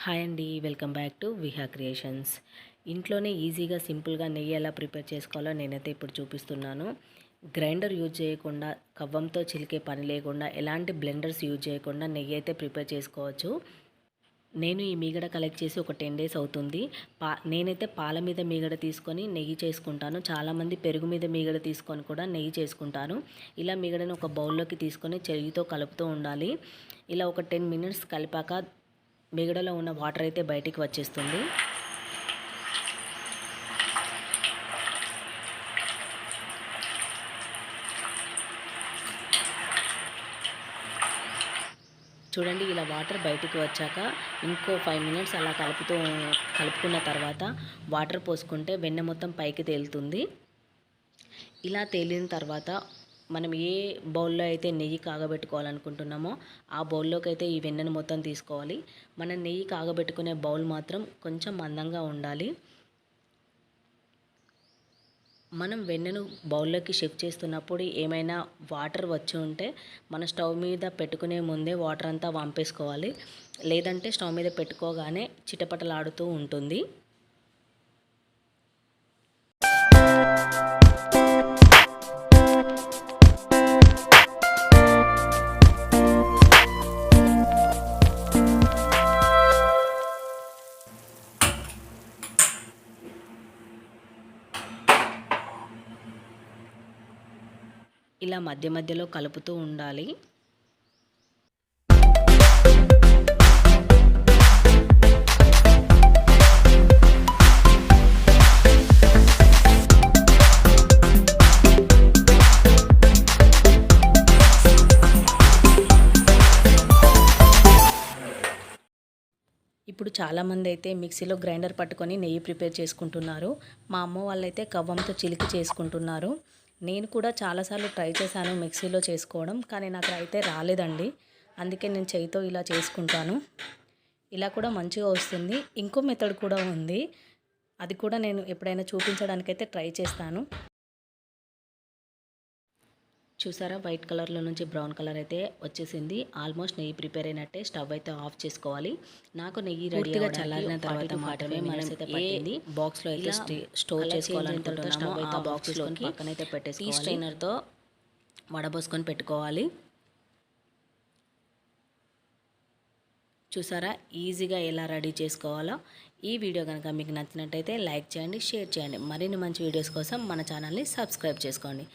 Hi అండి, welcome back to Viha creations. ఇంట్లోనే ఈజీగా సింపుల్గా నెయ్యి ఎలా ప్రిపేర్ చేసుకోవాలో నేనైతే ఇప్పుడు చూపిస్తున్నాను. గ్రైండర్ యూజ్ చేయకుండా, కవ్వంతో చిలికే పని లేకుండా, ఎలాంటి బ్లెండర్స్ యూజ్ చేయకుండా నెయ్యి అయితే ప్రిపేర్ చేసుకోవచ్చు. నేను ఈ మీగడ కలెక్ట్ చేసి ఒక 10 డేస్ అవుతుంది. నేనైతే పాల మీద మీగడ తీసుకొని నెయ్యి చేసుకుంటాను. చాలామంది పెరుగు మీద మీగడ తీసుకొని కూడా నెయ్యి చేసుకుంటాను. ఇలా మీగడను ఒక బౌల్లోకి తీసుకొని చెయ్యితో కలుపుతూ ఉండాలి. ఇలా ఒక 10 మినిట్స్ కలిపాక మీగడలో ఉన్న వాటర్ అయితే బయటికి వచ్చేస్తుంది. చూడండి, ఇలా వాటర్ బయటికి వచ్చాక ఇంకో 5 మినిట్స్ అలా కలుపుకున్న తర్వాత వాటర్ పోసుకుంటే వెన్న మొత్తం పైకి తేలుతుంది. ఇలా తేలిన తర్వాత మనం ఏ బౌల్లో అయితే నెయ్యి కాగబెట్టుకోవాలనుకుంటున్నామో ఆ బౌల్లోకి అయితే ఈ వెన్నను మొత్తం తీసుకోవాలి. మనం నెయ్యి కాగబెట్టుకునే బౌల్ మాత్రం కొంచెం మందంగా ఉండాలి. మనం వెన్నను బౌల్లోకి షిఫ్ట్ చేస్తున్నప్పుడు ఏమైనా వాటర్ వచ్చి ఉంటే మన స్టవ్ మీద పెట్టుకునే ముందే వాటర్ అంతా వంపేసుకోవాలి. లేదంటే స్టవ్ మీద పెట్టుకోగానే చిటపటలాడుతూ ఉంటుంది. ఇలా మధ్య మధ్యలో కలుపుతూ ఉండాలి. ఇప్పుడు చాలామంది అయితే మిక్సీలో గ్రైండర్ పట్టుకొని నెయ్యి ప్రిపేర్ చేసుకుంటున్నారు. మా అమ్మ వాళ్ళైతే కవ్వంతో చిలికి చేసుకుంటున్నారు. నేను కూడా చాలాసార్లు ట్రై చేశాను మిక్సీలో చేసుకోవడం, కానీ నాకు అయితే రాలేదండి. అందుకే నేను చేయితో ఇలా చేసుకుంటాను. ఇలా కూడా మంచిగా వస్తుంది. ఇంకో మెథడ్ కూడా ఉంది, అది కూడా నేను ఎప్పుడైనా చూపించడానికైతే ట్రై చేస్తాను. చూసారా, వైట్ కలర్లో నుంచి బ్రౌన్ కలర్ అయితే వచ్చేసింది. ఆల్మోస్ట్ నెయ్యి ప్రిపేర్ అయినట్టే. స్టవ్ అయితే ఆఫ్ చేసుకోవాలి. నాకు నెయ్యి రెడీగా చల్లారిన తర్వాత మాత్రమే మనం ఏ బాక్స్లో అయితే స్టోర్ చేసుకోవాలనుకుంటున్నామో ఆ బాక్స్లోకి పక్కనైతే పెట్టేసుకోవాలి. టీ స్ట్రైనర్తో వడబోసుకొని పెట్టుకోవాలి. చూసారా, ఈజీగా ఎలా రెడీ చేసుకోవాలో. ఈ వీడియో కనుక మీకు నచ్చినట్టయితే లైక్ చేయండి, షేర్ చేయండి. మరిన్ని మంచి వీడియోస్ కోసం మన ఛానల్ని సబ్స్క్రైబ్ చేసుకోండి.